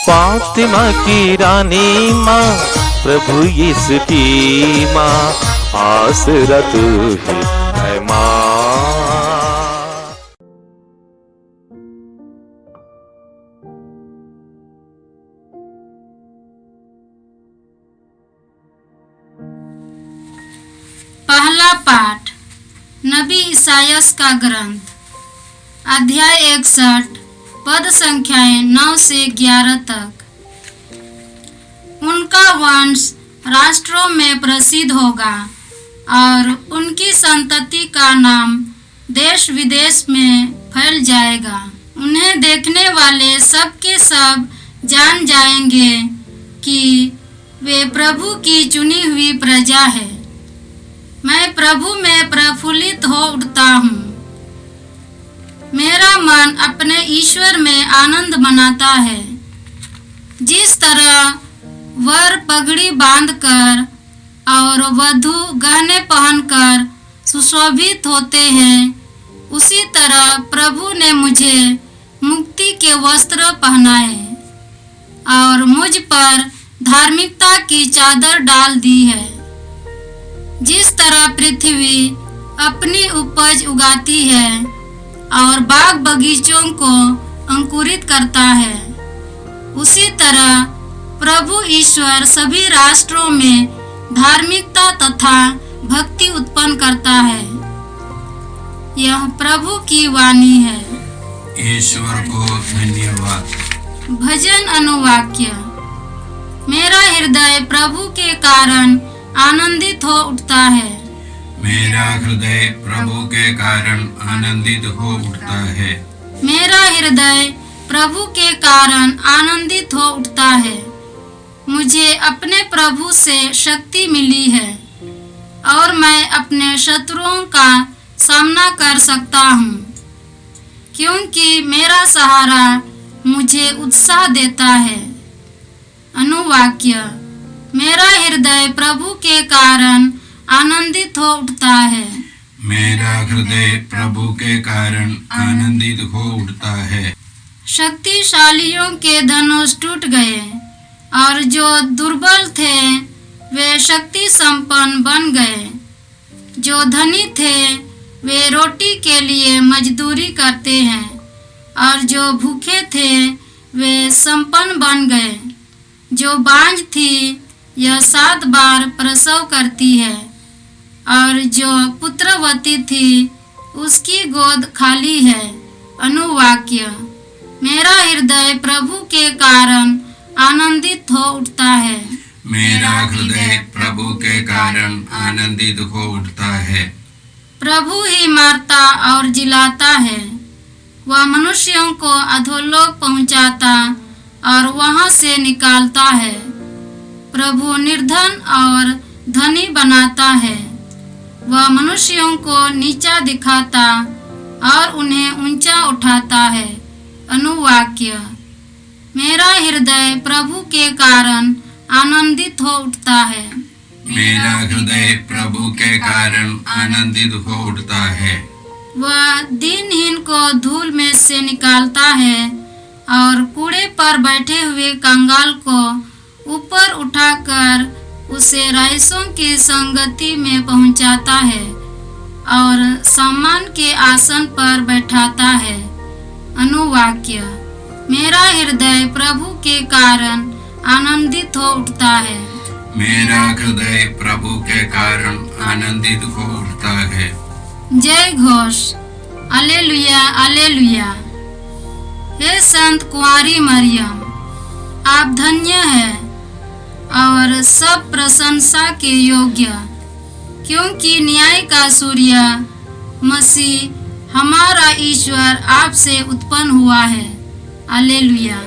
फातिमा की रानी माँ, प्रभु यीशु की माँ, आसरा तू ही है माँ। पहला पाठ नबी इसायास का ग्रंथ, अध्याय 61, पद संख्याएं 9 से 11 तक। उनका वंश राष्ट्रों में प्रसिद्ध होगा और उनकी संतति का नाम देश विदेश में फैल जाएगा। उन्हें देखने वाले सब के सब जान जाएंगे कि वे प्रभु की चुनी हुई प्रजा है। मैं प्रभु में प्रफुल्लित हो उठता हूँ। मेरा मन अपने ईश्वर में आनंद मनाता है। जिस तरह वर पगड़ी बांधकर और वधू गहने पहनकर सुशोभित होते हैं, उसी तरह प्रभु ने मुझे मुक्ति के वस्त्र पहनाए और मुझ पर धार्मिकता की चादर डाल दी है। जिस तरह पृथ्वी अपनी उपज उगाती है और बाग बगीचों को अंकुरित करता है, उसी तरह प्रभु ईश्वर सभी राष्ट्रों में धार्मिकता तथा भक्ति उत्पन्न करता है। यह प्रभु की वाणी है। ईश्वर को धन्यवाद। भजन अनुवाक्य। मेरा हृदय प्रभु के कारण आनंदित हो उठता है। मेरा हृदय प्रभु के कारण आनंदित हो उठता है। मेरा हृदय प्रभु के कारण आनंदित हो उठता है। मुझे अपने प्रभु से शक्ति मिली है और मैं अपने शत्रुओं का सामना कर सकता हूँ, क्योंकि मेरा सहारा मुझे उत्साह देता है। अनुवाक्य। मेरा हृदय प्रभु के कारण आनंदित हो उठता है। मेरा हृदय प्रभु के कारण आनंदित हो उठता है। शक्तिशालियों के धनुष टूट गए और जो दुर्बल थे वे शक्ति संपन्न बन गए। जो धनी थे वे रोटी के लिए मजदूरी करते हैं और जो भूखे थे वे संपन्न बन गए। जो बांझ थी यह 7 बार प्रसव करती है और जो पुत्रवती थी उसकी गोद खाली है। अनुवाक्य। मेरा हृदय प्रभु के कारण आनंदित हो उठता है। मेरा हृदय प्रभु के कारण आनंदित हो उठता है। प्रभु ही मारता और जिलाता है। वह मनुष्यों को अधोलोक पहुंचाता और वहां से निकालता है। प्रभु निर्धन और धनी बनाता है। वह मनुष्यों को नीचा दिखाता और उन्हें ऊंचा उठाता है। अनुवाक्य। मेरा हृदय प्रभु के कारण आनंदित हो उठता है। मेरा हृदय प्रभु के कारण आनंदित हो उठता है। वह दीनहीन को धूल में से निकालता है और कूड़े पर बैठे हुए कंगाल को ऊपर उठाकर उसे रईसों की संगति में पहुंचाता है और सम्मान के आसन पर बैठाता है। अनुवाक्य। मेरा हृदय प्रभु के कारण आनंदित हो उठता है। मेरा हृदय प्रभु के कारण आनंदित हो उठता है। जय घोष। Alleluia alleluia. हे संत कुंवारी मरियम, आप धन्य है और सब प्रशंसा के योग्य, क्योंकि न्याय का सूर्य मसीह हमारा ईश्वर आपसे उत्पन्न हुआ है। अलेलुया।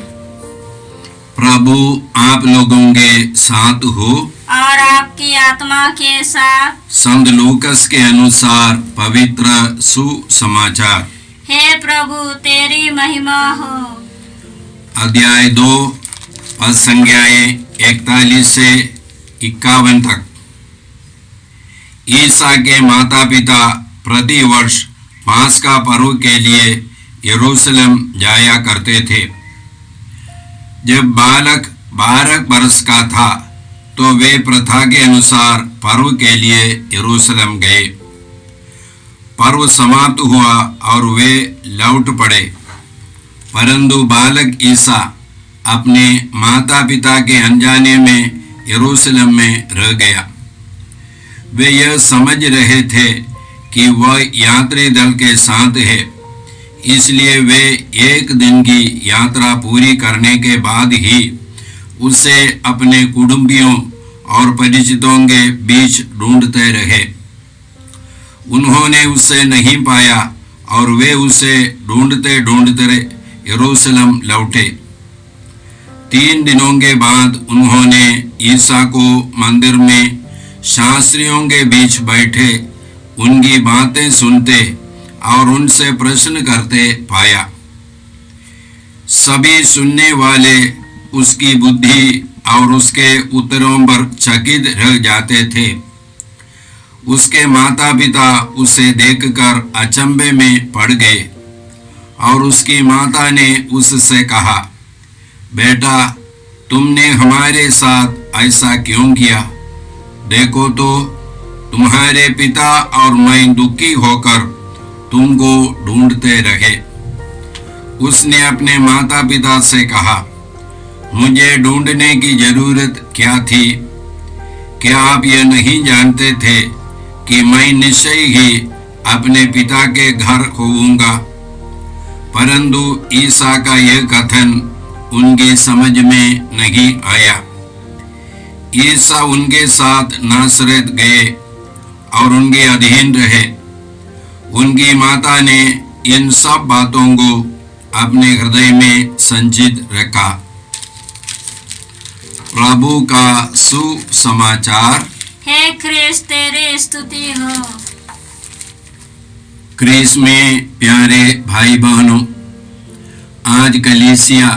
प्रभु आप लोगों के साथ हो और आपकी आत्मा के साथ। संत लूकस के अनुसार पवित्र सुसमाचार। हे प्रभु तेरी महिमा हो। अध्याय 2 पद संज्ञाएं 41 से 51 तक। ईसा के माता पिता प्रति वर्ष पास्का पर्व के लिए यरूशलेम जाया करते थे। जब बालक 12 बरस का था तो वे प्रथा के अनुसार पर्व के लिए यरूशलेम गए। पर्व समाप्त हुआ और वे लौट पड़े, परंतु बालक ईसा अपने माता पिता के अनजाने में यरूशलेम में रह गया। वे यह समझ रहे थे कि वह यात्री दल के साथ है, इसलिए वे एक दिन की यात्रा पूरी करने के बाद ही उसे अपने कुटुंबियों और परिचितों के बीच ढूंढते रहे। उन्होंने उसे नहीं पाया और वे उसे ढूंढते ढूंढते यरूशलेम लौटे। 3 दिनों के बाद उन्होंने ईसा को मंदिर में शास्त्रियों के बीच बैठे उनकी बातें सुनते और उनसे प्रश्न करते पाया। सभी सुनने वाले उसकी बुद्धि और उसके उत्तरों पर चकित रह जाते थे। उसके माता पिता उसे देखकर अचंभे में पड़ गए और उसकी माता ने उससे कहा, बेटा, तुमने हमारे साथ ऐसा क्यों किया? देखो तो तुम्हारे पिता और मैं दुखी होकर तुमको ढूंढते रहे। उसने अपने माता पिता से कहा, मुझे ढूंढने की जरूरत क्या थी? क्या आप यह नहीं जानते थे कि मैं निश्चय ही अपने पिता के घर होऊंगा? परंतु ईसा का यह कथन उनकी समझ में नहीं आया। ईसा उनके साथ नासरत गए और उनके अधीन रहे। उनकी माता ने इन सब बातों को अपने हृदय में संचित रखा। प्रभु का सुसमाचार। हे ख्रिस्त तेरी स्तुति हो। क्रिस में प्यारे भाई बहनों, आज कलीसिया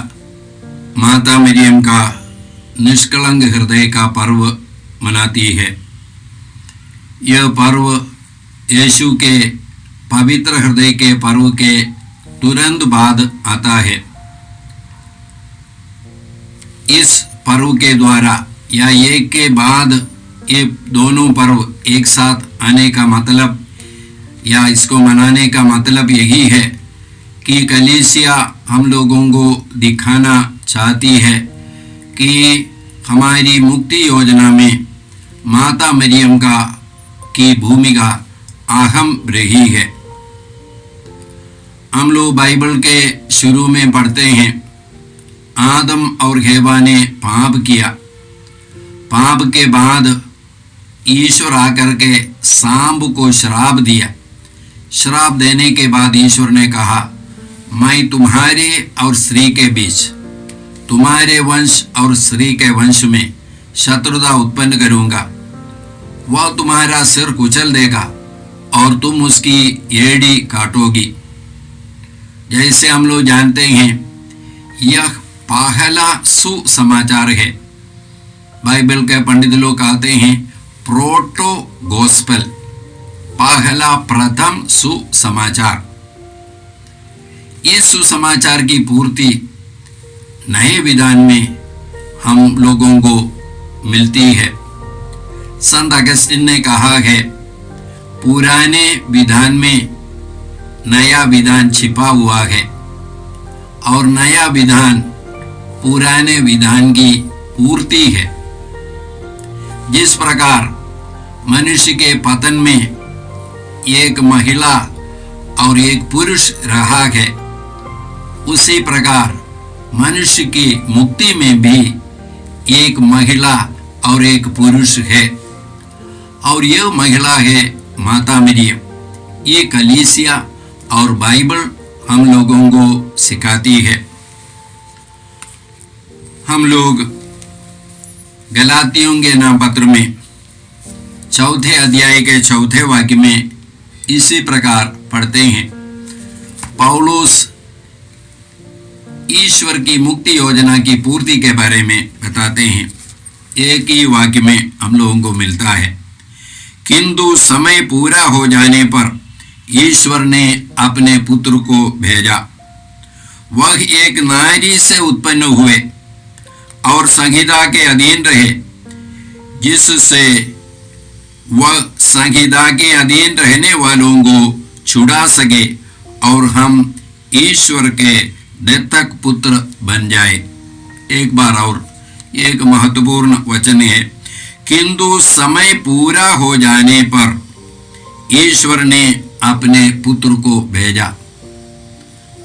माता मरियम का निष्कलंक हृदय का पर्व मनाती है। यह पर्व यीशु के पवित्र हृदय के पर्व के तुरंत बाद आता है। इस पर्व के द्वारा या एक के बाद ये दोनों पर्व एक साथ आने का मतलब या इसको मनाने का मतलब यही है कि कलीसिया हम लोगों को दिखाना चाहती है कि हमारी मुक्ति योजना में माता मरियम की भूमिका अहम रही है। हम लोग बाइबल के शुरू में पढ़ते हैं, आदम और हेवा ने पाप किया। पाप के बाद ईश्वर आकर के सांप को श्राप दिया। श्राप देने के बाद ईश्वर ने कहा, मैं तुम्हारे और स्त्री के बीच, तुम्हारे वंश और स्त्री के वंश में शत्रुता उत्पन्न करूंगा। वह तुम्हारा सिर कुचल देगा और तुम उसकी एड़ी काटोगी। जैसे हम लोग जानते हैं, यह पहला सुसमाचार है। बाइबल के पंडित लोग कहते हैं प्रोटो गोस्पेल, पहला प्रथम सुसमाचार। इस सुसमाचार की पूर्ति नए विधान में हम लोगों को मिलती है। संत अगस्तिन ने कहा है, पुराने विधान में नया विधान छिपा हुआ है और नया विधान पुराने विधान की पूर्ति है। जिस प्रकार मनुष्य के पतन में एक महिला और एक पुरुष रहा है, उसी प्रकार मनुष्य की मुक्ति में भी एक महिला और एक पुरुष है, और यह महिला है माता मरियम। ये कलीसिया और बाइबल हम लोगों को सिखाती है। हम लोग गलातियों के नाम पत्र में 4 अध्याय के 4 वाक्य में इसी प्रकार पढ़ते हैं, पौलुस ईश्वर की मुक्ति योजना की पूर्ति के बारे में बताते हैं। एक ही वाक्य में हम लोगों को मिलता है, किंतु समय पूरा हो जाने पर ईश्वर ने अपने पुत्र को भेजा। वह एक नारी से उत्पन्न हुए और संहिता के अधीन रहे, जिससे वह संहिता के अधीन रहने वालों को छुड़ा सके और हम ईश्वर के दत्तक पुत्र बन जाए। एक बार और, एक महत्वपूर्ण वचन है, किंतु समय पूरा हो जाने पर ईश्वर ने अपने पुत्र को भेजा।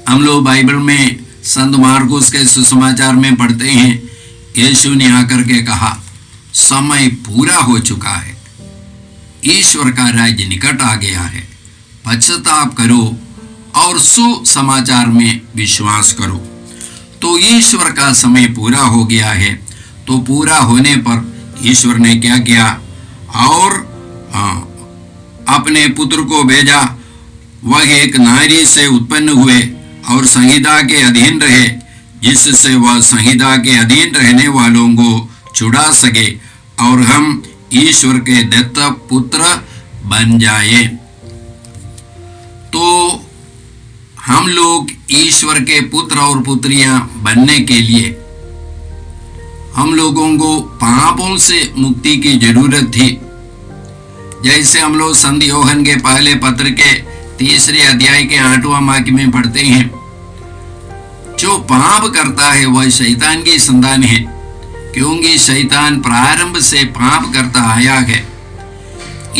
हम लोग बाइबल में संत मार्कुस के सुसमाचार में पढ़ते हैं, यीशु ने आकर के कहा समय पूरा हो चुका है, ईश्वर का राज्य निकट आ गया है, पश्चाताप करो और सुसमाचार में विश्वास करो। तो ईश्वर का समय पूरा हो गया है। तो पूरा होने पर ईश्वर ने क्या किया, और अपने पुत्र को भेजा। वह एक नारी से उत्पन्न हुए और संहिता के अधीन रहे, जिससे वह संहिता के अधीन रहने वालों को छुड़ा सके और हम ईश्वर के दत्तक पुत्र बन जाए। तो हम लोग ईश्वर के पुत्र और पुत्रियां बनने के लिए हम लोगों को पापों से मुक्ति की जरूरत थी। जैसे हम लोग संत यूहन्ना के पहले पत्र के 3 अध्याय के 8वां वाक्य में पढ़ते हैं, जो पाप करता है वह शैतान की संतान है, क्योंकि शैतान प्रारंभ से पाप करता आया है।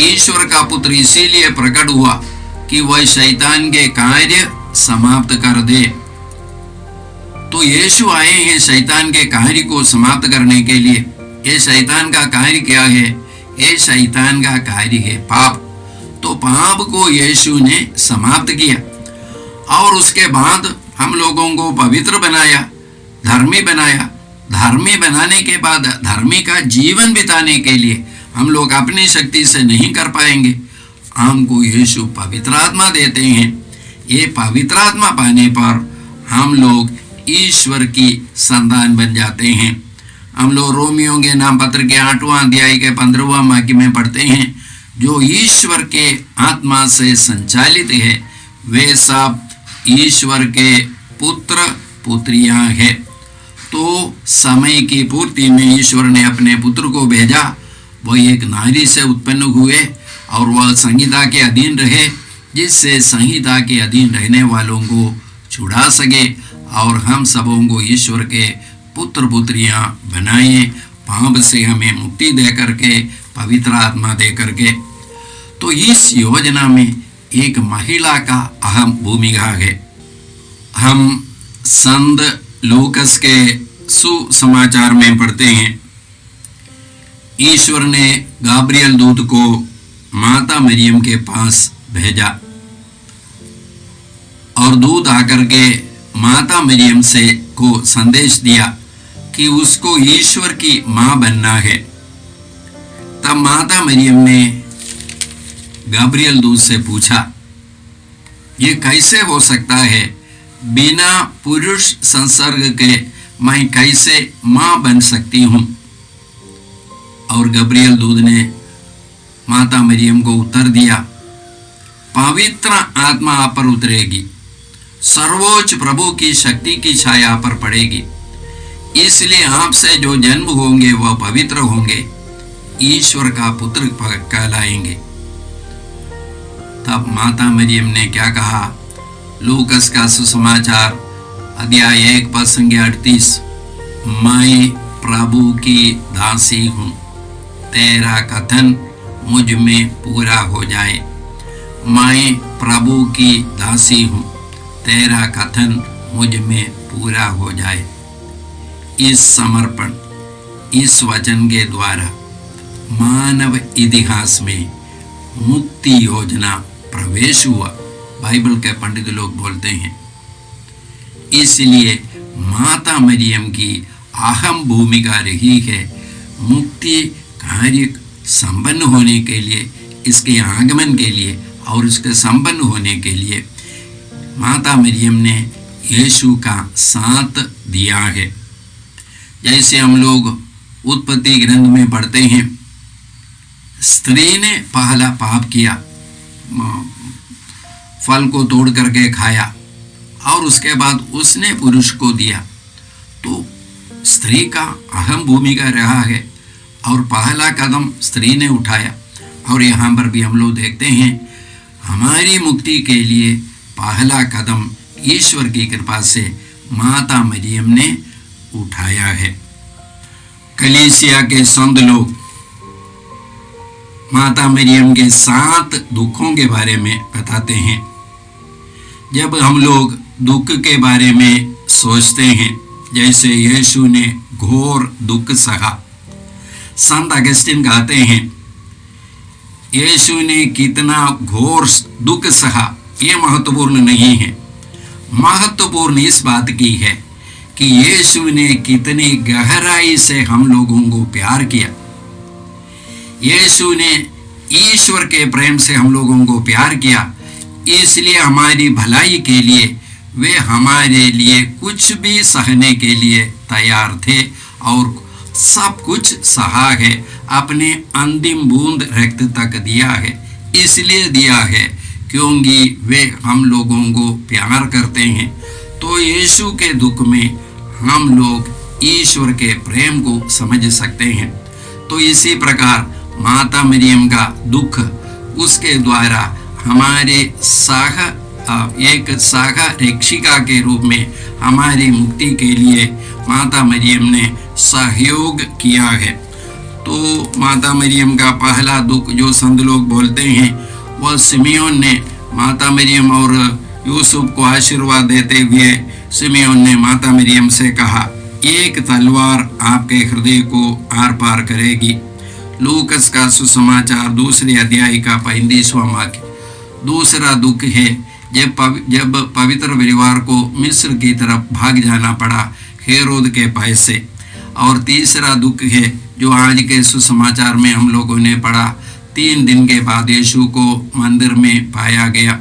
ईश्वर का पुत्र इसीलिए प्रकट हुआ कि वह शैतान के कार्य समाप्त कर दे। तो यीशु आए हैं शैतान के कार्य को समाप्त करने के लिए। ये शैतान का कार्य क्या है? ये शैतान का कार्य है पाप। तो पाप को यीशु ने समाप्त किया और उसके बाद हम लोगों को पवित्र बनाया, धर्मी बनाया। धर्मी बनाने के बाद धर्मी का जीवन बिताने के लिए हम लोग अपनी शक्ति से नहीं कर पाएंगे। हमको यीशु पवित्र आत्मा देते हैं। ये पवित्र आत्मा पाने पर हम लोग ईश्वर की संतान बन जाते हैं। हम लोग रोमियो के नाम पत्र के 8वां अध्याय के 15वां वाक्य में पढ़ते हैं, जो ईश्वर के आत्मा से संचालित है वे सब ईश्वर के पुत्र पुत्रियां हैं। तो समय की पूर्ति में ईश्वर ने अपने पुत्र को भेजा। वह एक नारी से उत्पन्न हुए और वह संहिता के अधीन रहे, जिससे संहिता के अधीन रहने वालों को छुड़ा सके और हम सबों को ईश्वर के पुत्र पुत्रियां बनाए, पाप से हमें मुक्ति दे करके, पवित्र आत्मा दे करके। तो इस योजना में एक महिला का अहम भूमिका है। हम संत लूकस के सुसमाचार में पढ़ते हैं, ईश्वर ने गाब्रियल दूत को माता मरियम के पास भेजा और दूत आकर के माता मरियम से को संदेश दिया कि उसको ईश्वर की मां बनना है। तब माता मरियम ने गाब्रियल दूत से पूछा, ये कैसे हो सकता है? बिना पुरुष संसर्ग के मैं कैसे मां बन सकती हूं? और गाब्रियल दूत ने माता मरियम को उत्तर दिया, पवित्र आत्मा आप पर उतरेगी, सर्वोच्च प्रभु की शक्ति की छाया आप पर पड़ेगी, इसलिए आपसे जो जन्म होंगे वह पवित्र होंगे, ईश्वर का पुत्र कहलाएंगे। तब माता मरियम ने क्या कहा? लूकस का सुसमाचार अध्याय 1 पद संख्या 38, मैं प्रभु की दासी हूं, तेरा कथन मुझ में पूरा हो जाए। मैं प्रभु की दासी हूं, तेरा कथन मुझ में पूरा हो जाए। इस समर्पण, इस वचन के द्वारा मानव इतिहास में मुक्ति योजना प्रवेश हुआ, बाइबल के पंडित लोग बोलते हैं। इसलिए माता मरियम की अहम भूमिका रही है मुक्ति कार्य संपन्न होने के लिए, इसके आगमन के लिए और इसके संपन्न होने के लिए माता मरियम ने यीशु का साथ दिया है। जैसे हम लोग उत्पत्ति ग्रंथ में पढ़ते हैं, स्त्री ने पहला पाप किया, फल को तोड़ करके खाया और उसके बाद उसने पुरुष को दिया। तो स्त्री का अहम भूमिका रहा है और पहला कदम स्त्री ने उठाया। और यहाँ पर भी हम लोग देखते हैं हमारी मुक्ति के लिए पहला कदम ईश्वर की कृपा से माता मरियम ने उठाया है। कलीसिया के संत लोग माता मरियम के 7 दुखों के बारे में बताते हैं। जब हम लोग दुख के बारे में सोचते हैं, जैसे यीशु ने घोर दुख सहा, संत अगस्तिन कहते हैं यीशु ने कितना घोर दुख सहा ये महत्वपूर्ण नहीं है। महत्वपूर्ण इस बात की है कि यीशु ने कितनी गहराई से हम लोगों को प्यार किया। यीशु ने ईश्वर के प्रेम से हम लोगों को प्यार किया, इसलिए हमारी भलाई के लिए वे हमारे लिए कुछ भी सहने के लिए तैयार थे और सब कुछ सहा है, अपने अंतिम बूंद रक्त तक दिया है। इसलिए दिया है क्योंकि वे हम लोगों को प्यार करते हैं। तो यीशु के दुख में हम लोग ईश्वर के प्रेम को समझ सकते हैं। तो इसी प्रकार माता मरियम का दुख, उसके द्वारा हमारे एक सागा रक्षिका के रूप में हमारी मुक्ति के लिए माता मरियम ने सहयोग किया है। तो माता मरियम का पहला दुख जो संत लोग बोलते हैं, वह सिमियोन ने माता मरियम और यूसुफ को आशीर्वाद देते हुए सिमियोन ने माता मरियम से कहा, एक तलवार आपके हृदय को आर पार करेगी। लूकस का सुसमाचार 2 अध्याय का 35वां वाक्य। दूसरा दुख है जब पवित्र परिवार को मिस्र की तरफ भाग जाना पड़ा हेरोद के भय से। और तीसरा दुख है जो आज के सुसमाचार में हम लोगों ने पढ़ा, 3 दिन के बाद यीशु को मंदिर में पाया गया।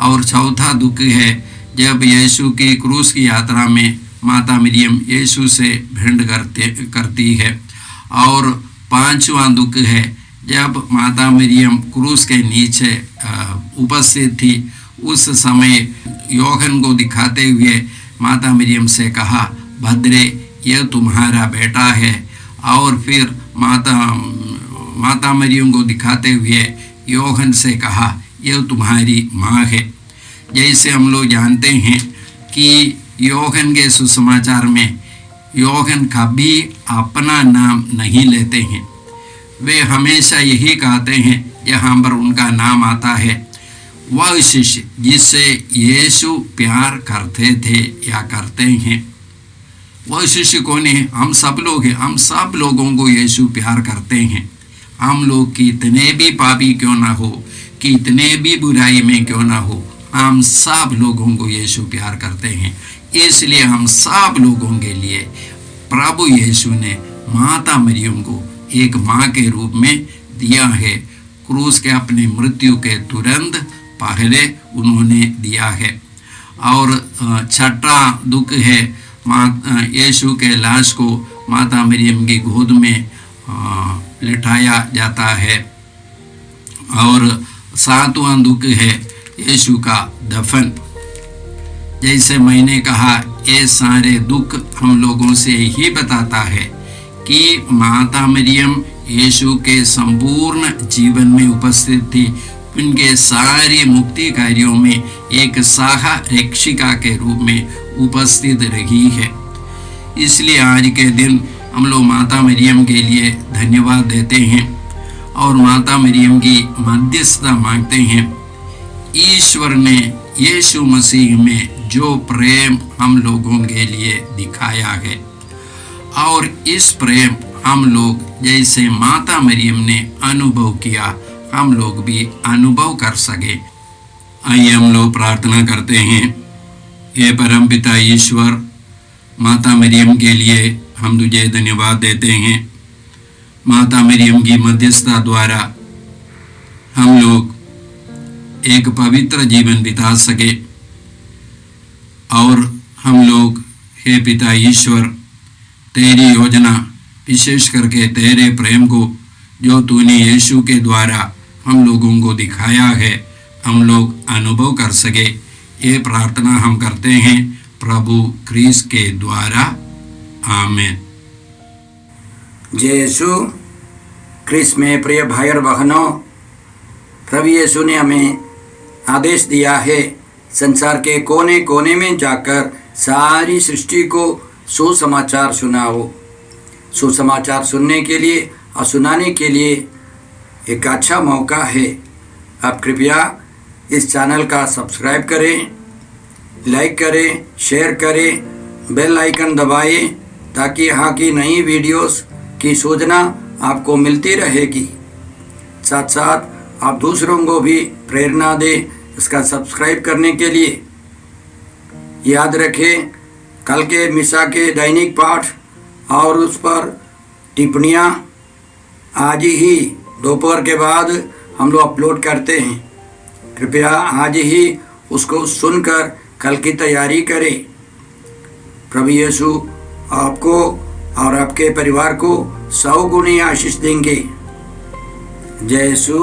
और चौथा दुख है जब यीशु की क्रूस की यात्रा में माता मरियम यीशु से भेंट करती है। और 5वां दुख है जब माता मरियम क्रूस के नीचे उपस्थित थी, उस समय यूहन्ना को दिखाते हुए माता मरियम से कहा, भद्रे यह तुम्हारा बेटा है। और फिर माता मरियम को दिखाते हुए यूहन्ना से कहा, यह तुम्हारी माँ है। जैसे हम लोग जानते हैं कि यूहन्ना के सुसमाचार में यूहन्ना कभी अपना नाम नहीं लेते हैं। वे हमेशा यही कहते हैं जहाँ पर उनका नाम आता है, वह शिष्य जिससे यीशु प्यार करते थे या करते हैं। वह शिष्य कौन है? हम सब लोग हैं। हम सब लोगों को यीशु प्यार करते हैं। हम लोग कितने भी पापी क्यों ना हो, कितने भी बुराई में क्यों ना हो, हम सब लोगों को यीशु प्यार करते हैं। इसलिए हम सब लोगों के लिए प्रभु यीशु ने माता मरियम को एक माँ के रूप में दिया है। क्रूस के अपनी मृत्यु के तुरंत पहले उन्होंने दिया है। और 6ठा दुख है यीशु के लाश को माता मरियम की गोद में लिटाया जाता है। और 7वां दुख है यीशु का दफन। जैसे मैंने कहा, ये सारे दुख हम लोगों से ही बताता है कि माता मरियम यीशु के संपूर्ण जीवन में उपस्थित थी। उनके सारे मुक्ति कार्यों में एक सहा रक्षिका के रूप में उपस्थित रही है। इसलिए आज के दिन हम लोग माता मरियम के लिए धन्यवाद देते हैं और माता मरियम की मध्यस्थता मांगते हैं। ईश्वर ने यीशु मसीह में जो प्रेम हम लोगों के लिए दिखाया है, और इस प्रेम हम लोग जैसे माता मरियम ने अनुभव किया, हम लोग भी अनुभव कर सके। आइए हम लोग प्रार्थना करते हैं। हे परमपिता ईश्वर, माता मरियम के लिए हम तुझे धन्यवाद देते हैं। माता मरियम की मध्यस्थता द्वारा हम लोग एक पवित्र जीवन बिता सके, और हम लोग हे पिता ईश्वर, तेरी योजना, विशेष करके तेरे प्रेम को जो तूने यीशु के द्वारा हम लोगों को दिखाया है, हम लोग अनुभव कर सके। ये प्रार्थना हम करते हैं प्रभु क्रिस्त के द्वारा। आमीन। जय यीशु क्रिस्त में प्रिय भाई और बहनों, प्रभु यीशु ने हमें आदेश दिया है संसार के कोने कोने में जाकर सारी सृष्टि को सुसमाचार सुनाओ। सुसमाचार सुनने के लिए और सुनाने के लिए एक अच्छा मौका है। आप कृपया इस चैनल का सब्सक्राइब करें, लाइक करें, शेयर करें, बेल आइकन दबाएं ताकि यहाँ की नई वीडियोस की सूचना आपको मिलती रहेगी। साथ साथ आप दूसरों को भी प्रेरणा दें इसका सब्सक्राइब करने के लिए। याद रखें, कल के मिसा के दैनिक पाठ और उस पर टिप्पणियाँ आज ही दोपहर के बाद हम लोग अपलोड करते हैं। कृपया आज ही उसको सुनकर कल की तैयारी करें। प्रभु यीशु आपको और आपके परिवार को 100 गुनी आशीष देंगे। जय यीशु।